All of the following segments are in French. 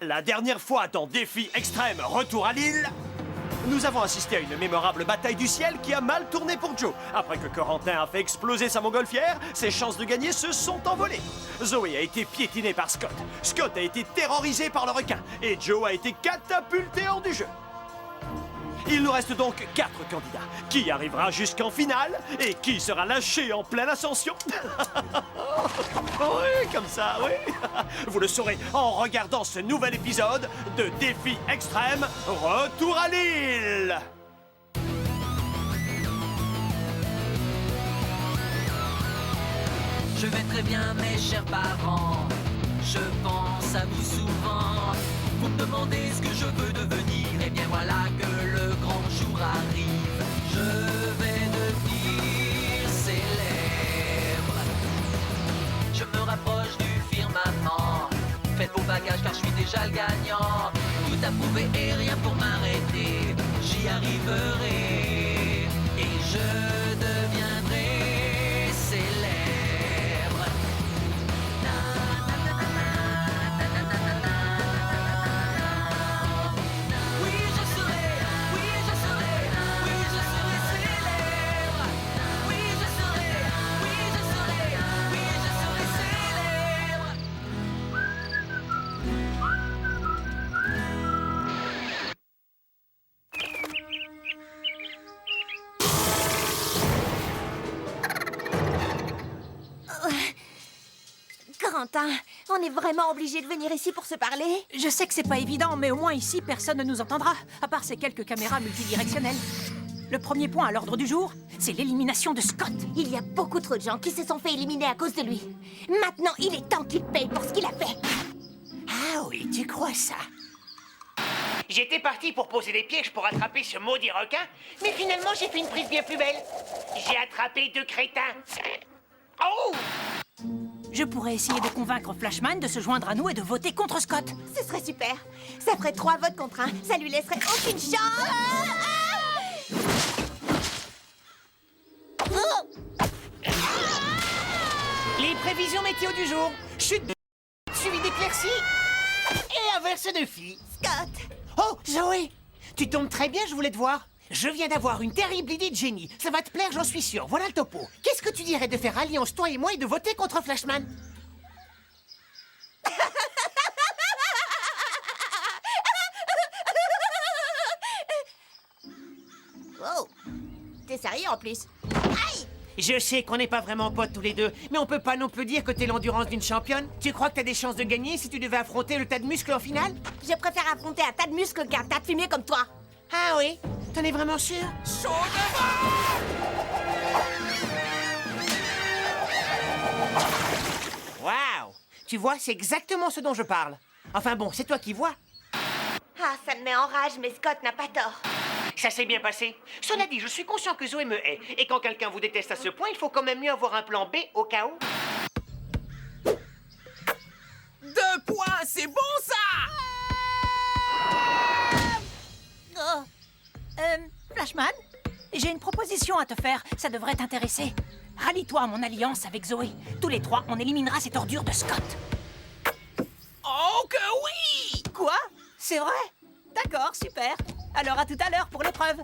La dernière fois dans Défi Extrême Retour à Lille, nous avons assisté à une mémorable bataille du ciel qui a mal tourné pour Joe. Après que Corentin a fait exploser sa montgolfière, ses chances de gagner se sont envolées. Zoé a été piétinée par Scott. Scott a été terrorisé par le requin. Et Joe a été catapulté hors du jeu. Il nous reste donc 4 candidats. Qui arrivera jusqu'en finale et qui sera lâché en pleine ascension? Oui, comme ça, oui. Vous le saurez en regardant ce nouvel épisode de Défi Extrême Retour à Lille. Je vais très bien, mes chers parents. Je pense à vous souvent. Vous me demandez ce que je veux devenir. Et bien voilà que le grand jour arrive. Je vais devenir célèbre. Je me rapproche du firmament. Faites vos bagages car je suis déjà le gagnant. Tout à prouver et rien pour m'arrêter. J'y arriverai. Et je deviendrai célèbre. Corentin, on est vraiment obligé de venir ici pour se parler? Je sais que c'est pas évident, mais au moins ici, personne ne nous entendra, à part ces quelques caméras multidirectionnelles. Le premier point à l'ordre du jour, c'est l'élimination de Scott. Il y a beaucoup trop de gens qui se sont fait éliminer à cause de lui. Maintenant, il est temps qu'il paye pour ce qu'il a fait. Ah oui, tu crois ça? J'étais parti pour poser des pièges pour attraper ce maudit requin, mais finalement j'ai fait une prise bien plus belle. J'ai attrapé 2 crétins. Oh! Je pourrais essayer de convaincre Flashman de se joindre à nous et de voter contre Scott. Ce serait super. Ça ferait 3 votes contre 1. Ça lui laisserait aucune chance. Les prévisions météo du jour. Chute de suivi d'éclaircies et averse de filles. Scott! Oh, Zoé! Tu tombes très bien, je voulais te voir. Je viens d'avoir une terrible idée de génie. Ça va te plaire, j'en suis sûr. Voilà le topo. Qu'est-ce que tu dirais de faire alliance, toi et moi, et de voter contre Flashman? Oh! T'es sérieux en plus? Aïe! Je sais qu'on n'est pas vraiment potes tous les deux, mais on peut pas non plus dire que t'es l'endurance d'une championne. Tu crois que t'as des chances de gagner si tu devais affronter le tas de muscles en finale? Je préfère affronter un tas de muscles qu'un tas de fumier comme toi. Ah oui? T'en es vraiment sûr? Waouh! Tu vois, c'est exactement ce dont je parle. Enfin bon, c'est toi qui vois. Ah, ça me met en rage, mais Scott n'a pas tort. Ça s'est bien passé. Cela dit, je suis conscient que Zoé me hait. Et quand quelqu'un vous déteste à ce point, il faut quand même mieux avoir un plan B au cas où. 2 points, c'est bon ça! Oh. Flashman, j'ai une proposition à te faire, ça devrait t'intéresser. Rallie-toi à mon alliance avec Zoé. Tous les 3, on éliminera cette ordure de Scott. Oh que oui! Quoi? C'est vrai? D'accord, super. Alors à tout à l'heure pour l'épreuve.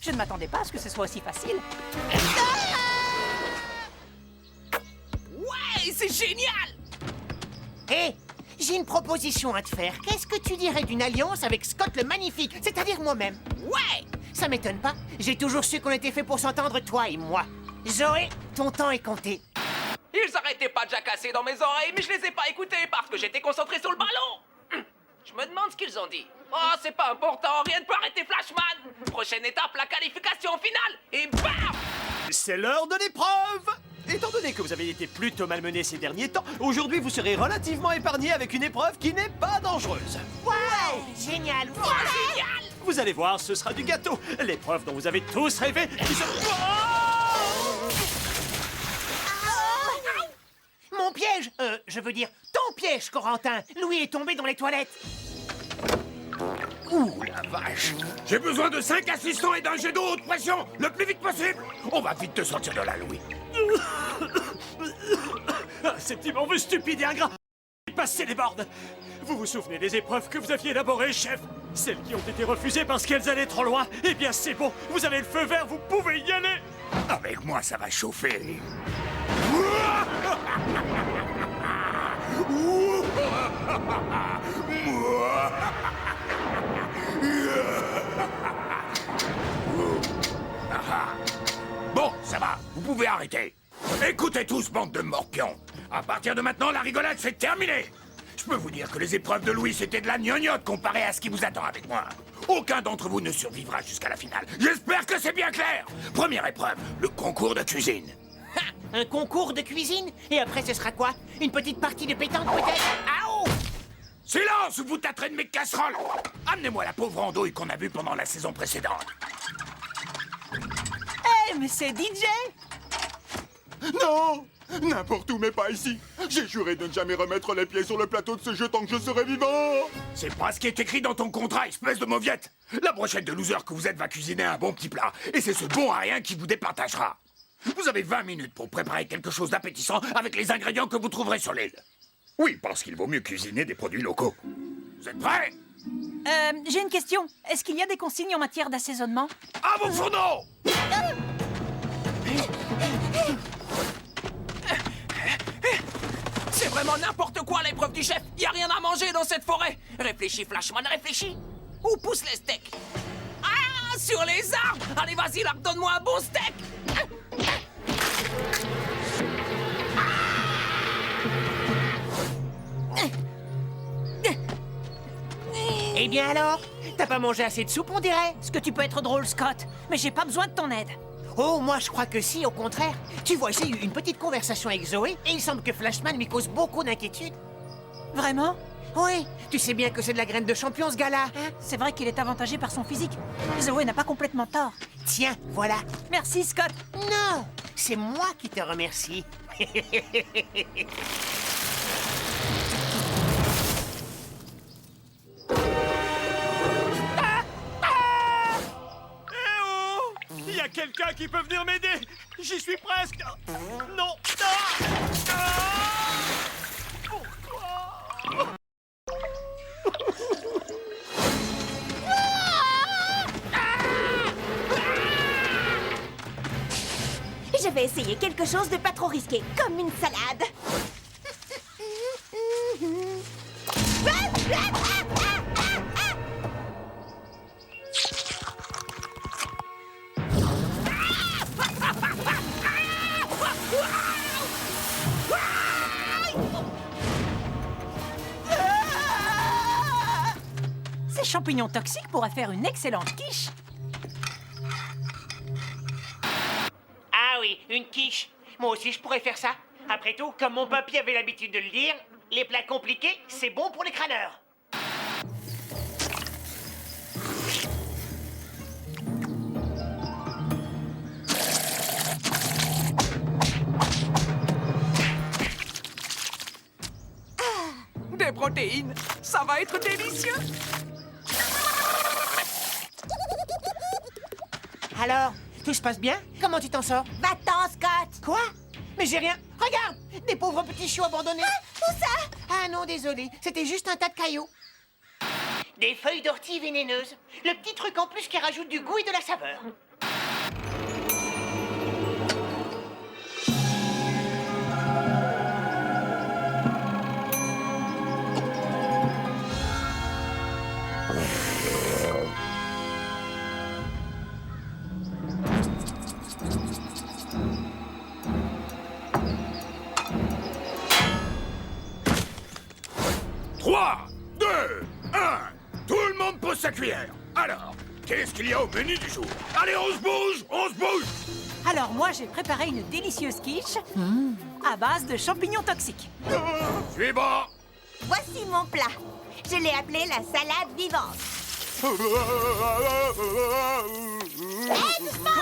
Je ne m'attendais pas à ce que ce soit aussi facile. Ouais, c'est génial! Hé, j'ai une proposition à te faire. Qu'est-ce que tu dirais d'une alliance avec Scott le Magnifique, c'est-à-dire moi-même? Ouais! Ça m'étonne pas. J'ai toujours su qu'on était fait pour s'entendre, toi et moi. Zoé, ton temps est compté. Ils arrêtaient pas de jacasser dans mes oreilles, mais je les ai pas écoutés parce que j'étais concentré sur le ballon. Je me demande ce qu'ils ont dit. Oh, c'est pas important, rien ne peut arrêter Flashman. Prochaine étape, la qualification finale. Et bam! C'est l'heure de l'épreuve. Étant donné que vous avez été plutôt malmené ces derniers temps, aujourd'hui vous serez relativement épargné avec une épreuve qui n'est pas dangereuse. Wow! Génial! Oh, génial! Vous allez voir, ce sera du gâteau. L'épreuve dont vous avez tous rêvé qui se... Mon piège! Je veux dire, ton piège, Corentin! Louis est tombé dans les toilettes! Ouh la vache! J'ai besoin de 5 assistants et d'un jet d'eau haute pression, le plus vite possible! On va vite te sortir de là, Louis. Ah, ces petits morveux stupides et ingrats! Passez les bornes! Vous vous souvenez des épreuves que vous aviez élaborées, chef? Celles qui ont été refusées parce qu'elles allaient trop loin? Eh bien, c'est bon, vous avez le feu vert, vous pouvez y aller! Avec moi, ça va chauffer. Bon, ça va, vous pouvez arrêter. Écoutez tous, bande de morpions. À partir de maintenant, la rigolade, c'est terminé. Je peux vous dire que les épreuves de Louis, c'était de la gnognotte comparé à ce qui vous attend avec moi. Aucun d'entre vous ne survivra jusqu'à la finale. J'espère que c'est bien clair. Première épreuve, le concours de cuisine. Un concours de cuisine? Et après, ce sera quoi? Une petite partie de pétanque, peut-être? Aouh! Silence ou vous tâterez de mes casseroles. Amenez-moi la pauvre andouille qu'on a vue pendant la saison précédente. Mais c'est DJ! Non! N'importe où, mais pas ici. J'ai juré de ne jamais remettre les pieds sur le plateau de ce jeu tant que je serai vivant. C'est pas ce qui est écrit dans ton contrat, espèce de mauviette. La brochette de loser que vous êtes va cuisiner un bon petit plat. Et c'est ce bon à rien qui vous départagera. Vous avez 20 minutes pour préparer quelque chose d'appétissant avec les ingrédients que vous trouverez sur l'île. Oui, parce qu'il vaut mieux cuisiner des produits locaux. Vous êtes prêts? J'ai une question. Est-ce qu'il y a des consignes en matière d'assaisonnement? À vos fourneaux! C'est vraiment n'importe quoi l'épreuve du chef. Y a rien à manger dans cette forêt. Réfléchis, Flashman, réfléchis. Où poussent les steaks? Ah, sur les arbres. Allez, vas-y, là, donne-moi un bon steak. Eh bien alors? T'as pas mangé assez de soupe, on dirait? Est-ce que tu peux être drôle, Scott? Mais j'ai pas besoin de ton aide. Oh, moi je crois que si, au contraire. Tu vois, j'ai eu une petite conversation avec Zoé, et il semble que Flashman lui cause beaucoup d'inquiétude. Vraiment? Oui, tu sais bien que c'est de la graine de champion, ce gars-là, hein? C'est vrai qu'il est avantagé par son physique. Zoé n'a pas complètement tort. Tiens, voilà. Merci, Scott. Non, c'est moi qui te remercie. Eh oh! Il y a quelqu'un qui peut venir m'aider! J'y suis presque! Non! Pourquoi? Je vais essayer quelque chose de pas trop risqué, comme une salade. Ces champignons toxiques pourraient faire une excellente quiche. Ah oui, une quiche. Moi aussi, je pourrais faire ça. Après tout, comme mon papy avait l'habitude de le dire, les plats compliqués, c'est bon pour les crâneurs. Des protéines. Ça va être délicieux. Alors, tout se passe bien? Comment tu t'en sors? Va-t'en, Scott! Quoi? Mais j'ai rien... Regarde! Des pauvres petits choux abandonnés. Où ça? Ah non, désolé. C'était juste un tas de cailloux. Des feuilles d'ortie vénéneuses. Le petit truc en plus qui rajoute du goût et de la saveur. Trois, deux, un. Tout le monde pose sa cuillère. Alors, qu'est-ce qu'il y a au menu du jour? Allez, on se bouge, on se bouge. Alors moi, j'ai préparé une délicieuse quiche à base de champignons toxiques. Suivant. Voici mon plat. Je l'ai appelé la salade vivante.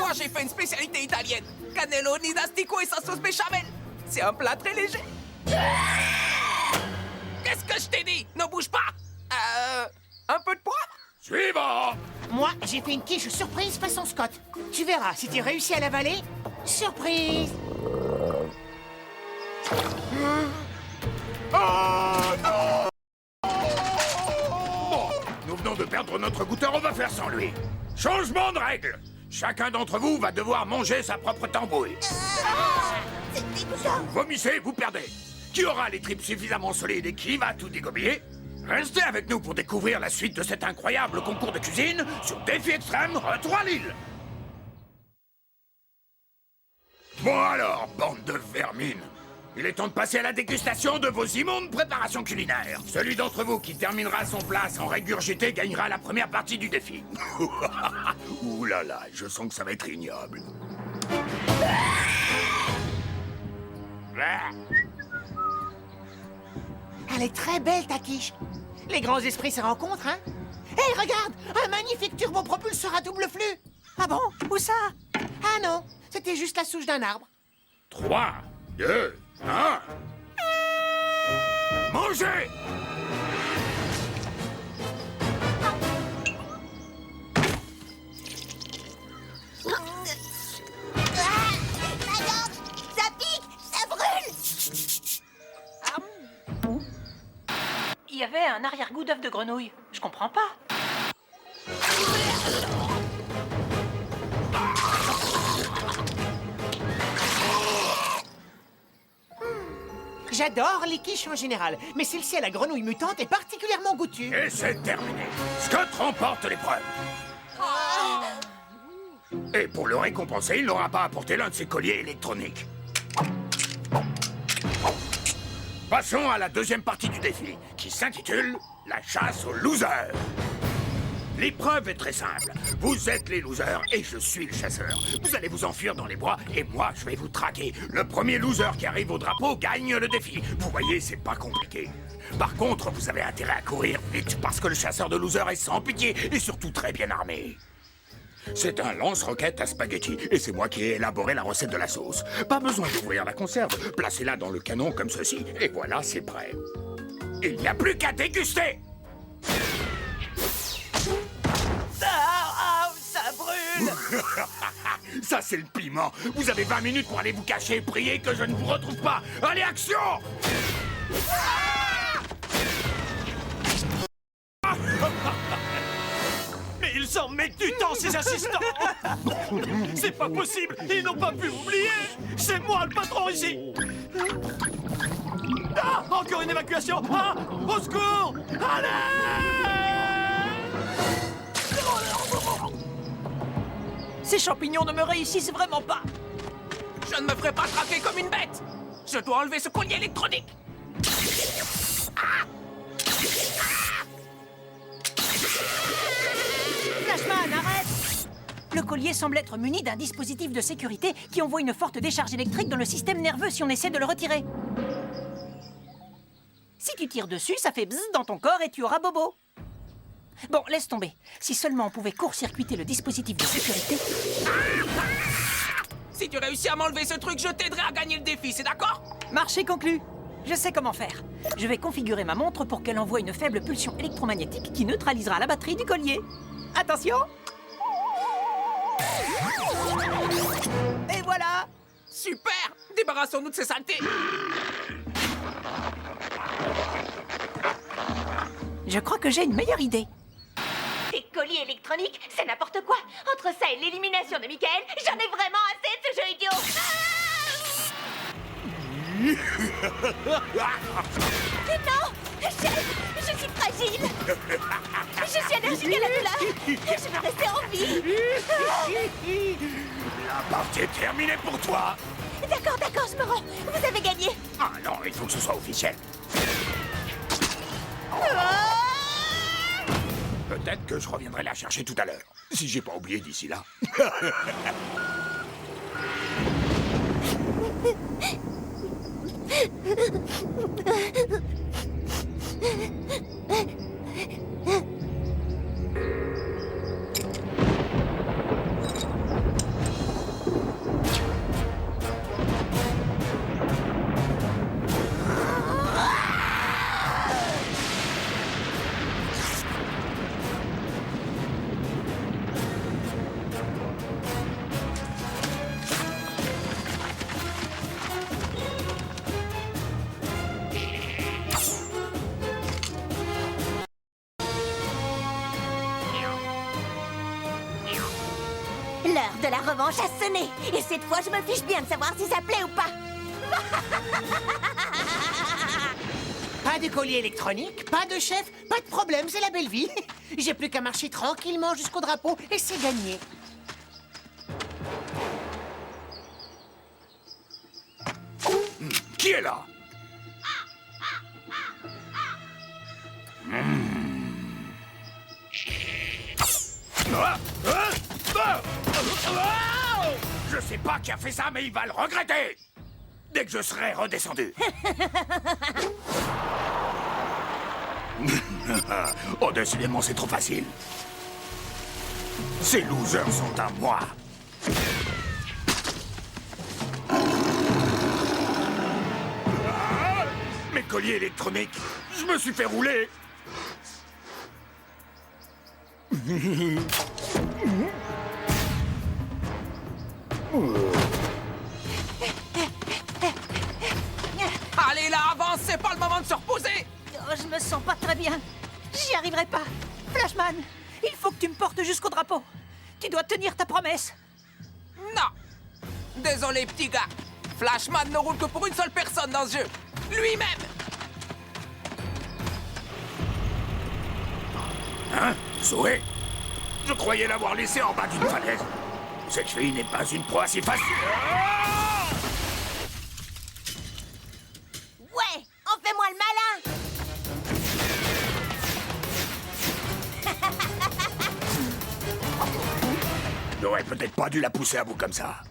Moi, j'ai fait une spécialité italienne. Cannelloni d'astico et sa sauce béchamel. C'est un plat très léger. Qu'est-ce que je t'ai dit? Ne bouge pas. Un peu de poivre? Suivant. Moi, j'ai fait une quiche surprise façon Scott. Tu verras, si tu réussis à l'avaler, surprise! Ah, non! venons de perdre notre goûteur, on va faire sans lui. Changement de règle. Chacun d'entre vous va devoir manger sa propre tambouille. C'est dégoûtant. Vous vomissez, vous perdez. Qui aura les tripes suffisamment solides et qui va tout dégobiller? Restez avec nous pour découvrir la suite de cet incroyable concours de cuisine sur Défi Extrême Retour à Lille. Bon alors, bande de vermines. Il est temps de passer à la dégustation de vos immondes préparations culinaires. Celui d'entre vous qui terminera son plat sans régurgiter gagnera la première partie du défi. Ouh là là, je sens que ça va être ignoble. Elle est très belle, ta quiche. Les grands esprits se rencontrent, hein? Hé, regarde! Un magnifique turbopropulseur à double flux! Ah bon? Où ça? Ah non, c'était juste la souche d'un arbre. 3, 2, 1... Mangez! Ma gorge, ça pique, ça brûle. Il y avait un arrière-goût d'œuf de grenouille. Je comprends pas. J'adore les quiches en général, mais celle-ci à la grenouille mutante est particulièrement goûtue. Et c'est terminé. Scott remporte l'épreuve. Et pour le récompenser, il n'aura pas apporté l'un de ses colliers électroniques. Passons à la deuxième partie du défi, qui s'intitule « La chasse aux losers ». L'épreuve est très simple. Vous êtes les losers et je suis le chasseur. Vous allez vous enfuir dans les bois et moi, je vais vous traquer. Le premier loser qui arrive au drapeau gagne le défi. Vous voyez, c'est pas compliqué. Par contre, vous avez intérêt à courir vite parce que le chasseur de losers est sans pitié et surtout très bien armé. C'est un lance-roquette à spaghetti et c'est moi qui ai élaboré la recette de la sauce. Pas besoin d'ouvrir la conserve. Placez-la dans le canon comme ceci et voilà, c'est prêt. Il n'y a plus qu'à déguster. Ça brûle! Ça, c'est le piment. Vous avez 20 minutes pour aller vous cacher et prier que je ne vous retrouve pas. Allez, action! Mais ils en mettent du temps, ces assistants. C'est pas possible. Ils n'ont pas pu m'oublier. C'est moi le patron ici. Ah, encore une évacuation. Ah, au secours. Allez! Ces champignons ne me réussissent vraiment pas. Je ne me ferai pas traquer comme une bête. Je dois enlever ce collier électronique. Flashman, arrête! Le collier semble être muni d'un dispositif de sécurité qui envoie une forte décharge électrique dans le système nerveux si on essaie de le retirer. Si tu tires dessus, ça fait bzzz dans ton corps et tu auras bobo. Bon, laisse tomber. Si seulement on pouvait court-circuiter le dispositif de sécurité... Si tu réussis à m'enlever ce truc, je t'aiderai à gagner le défi, c'est d'accord? Marché conclu. Je sais comment faire. Je vais configurer ma montre pour qu'elle envoie une faible pulsion électromagnétique qui neutralisera la batterie du collier. Attention! Et voilà! Super! Débarrassons-nous de ces saletés! Je crois que j'ai une meilleure idée. Des colliers électroniques, c'est n'importe quoi. Entre ça et l'élimination de Michael, j'en ai vraiment assez de ce jeu idiot. Non, chef, je suis fragile. Je suis allergique à la douleur. Je veux rester en vie. La partie est terminée pour toi. D'accord, je me rends. Vous avez gagné. Ah non, il faut que ce soit officiel. Peut-être que je reviendrai la chercher tout à l'heure, si j'ai pas oublié d'ici là. L'heure de la revanche a sonné. Et cette fois, je me fiche bien de savoir si ça plaît ou pas. Pas de collier électronique, pas de chef, pas de problème, c'est la belle vie. J'ai plus qu'à marcher tranquillement jusqu'au drapeau et c'est gagné. Qui est là? Je sais pas qui a fait ça, mais il va le regretter dès que je serai redescendu. Oh, décidément, c'est trop facile. Ces losers sont à moi. Mes colliers électroniques, je me suis fait rouler. Allez là, avance, c'est pas le moment de se reposer. Oh, je me sens pas très bien. J'y arriverai pas. Flashman, il faut que tu me portes jusqu'au drapeau. Tu dois tenir ta promesse. Non. Désolé, petit gars. Flashman ne roule que pour une seule personne dans ce jeu. Lui-même. Hein, Zoé? Je croyais l'avoir laissé en bas d'une falaise. Cette fille n'est pas une proie si facile. Ouais, en fais-moi le malin. J'aurais peut-être pas dû la pousser à bout comme ça.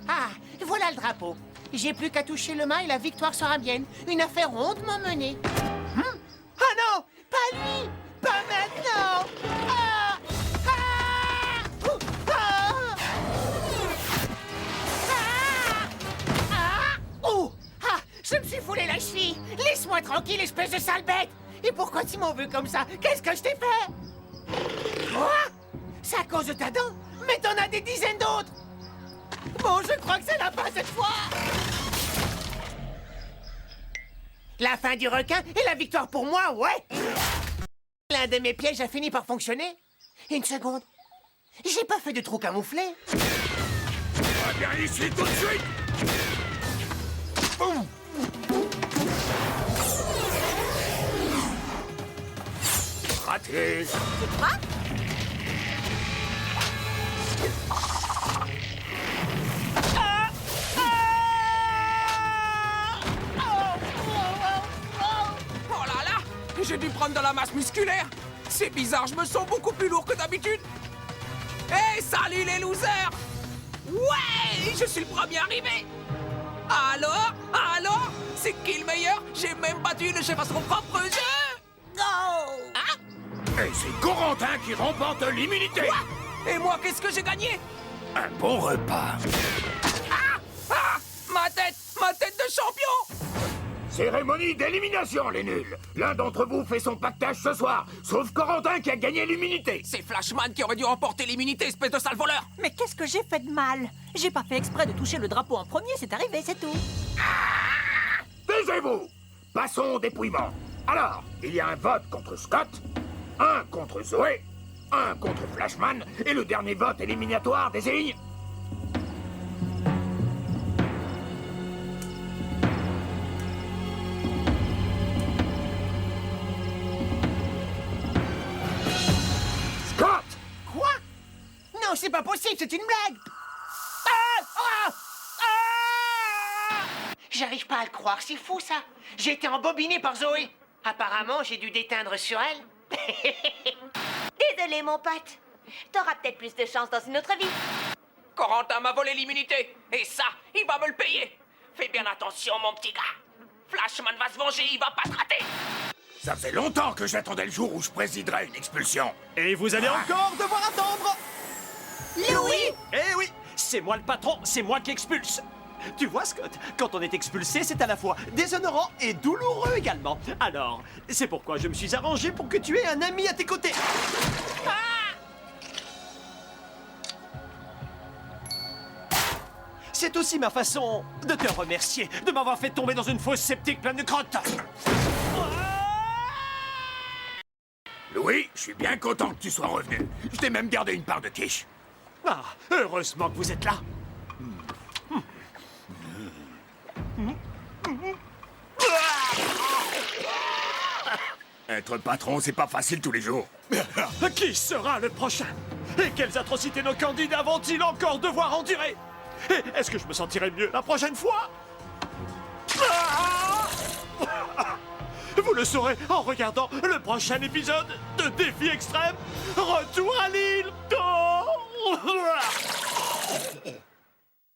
Ah, voilà le drapeau. J'ai plus qu'à toucher le mât et la victoire sera mienne. Une affaire rondement menée. Ah non, pas lui, pas maintenant. Ah, ah, ouh, ah, ah, ah, ouh, ah, je me suis foulé la cheville. Laisse-moi tranquille, espèce de sale bête. Et pourquoi tu m'en veux comme ça? Qu'est-ce que je t'ai fait? Quoi? C'est à cause de ta dent? Mais t'en as des dizaines d'autres. Bon, je crois que c'est la fin cette fois. La fin du requin et la victoire pour moi, ouais. L'un de mes pièges a fini par fonctionner. Une seconde. J'ai pas fait de trou camouflé. Ah, bien ici tout de suite. Boum. Raté. Tu crois? Oh là là, j'ai dû prendre de la masse musculaire. C'est bizarre, je me sens beaucoup plus lourd que d'habitude. Hey, salut les losers. Ouais, je suis le premier arrivé. Alors, c'est qui le meilleur? J'ai même battu le chef à son propre jeu. Oh! Et c'est Corentin qui remporte l'immunité. Et moi, qu'est-ce que j'ai gagné? Un bon repas. Ah, ma tête de champion. Cérémonie d'élimination, les nuls. L'un d'entre vous fait son pactage ce soir, sauf Corentin qui a gagné l'immunité. C'est Flashman qui aurait dû remporter l'immunité, espèce de sale voleur. Mais qu'est-ce que j'ai fait de mal? J'ai pas fait exprès de toucher le drapeau en premier, c'est arrivé, c'est tout. Taisez-vous. Passons au dépouillement. Alors, il y a un vote contre Scott, un contre Zoé, un contre Flashman, et le dernier vote éliminatoire désigne... Scott! Quoi? Non, c'est pas possible, c'est une blague. Ah! Ah! Ah! J'arrive pas à le croire, c'est fou ça. J'ai été embobiné par Zoé. Apparemment, j'ai dû déteindre sur elle. Désolé, mon pote. T'auras peut-être plus de chance dans une autre vie. Corentin m'a volé l'immunité. Et ça, il va me le payer. Fais bien attention, mon petit gars. Flashman va se venger, il va pas te rater. Ça fait longtemps que j'attendais le jour où je présiderais une expulsion. Et vous allez encore devoir attendre. Louis! Eh oui, c'est moi le patron, c'est moi qui expulse. Tu vois, Scott, quand on est expulsé, c'est à la fois déshonorant et douloureux également. Alors, c'est pourquoi je me suis arrangé pour que tu aies un ami à tes côtés. C'est aussi ma façon de te remercier de m'avoir fait tomber dans une fosse septique pleine de crottes. Louis, je suis bien content que tu sois revenu. Je t'ai même gardé une part de quiche. Ah, heureusement que vous êtes là. Être patron, c'est pas facile tous les jours. Qui sera le prochain? Et quelles atrocités nos candidats vont-ils encore devoir endurer? Et est-ce que je me sentirai mieux la prochaine fois? Vous le saurez en regardant le prochain épisode de Défi Extrême, Retour à l'île.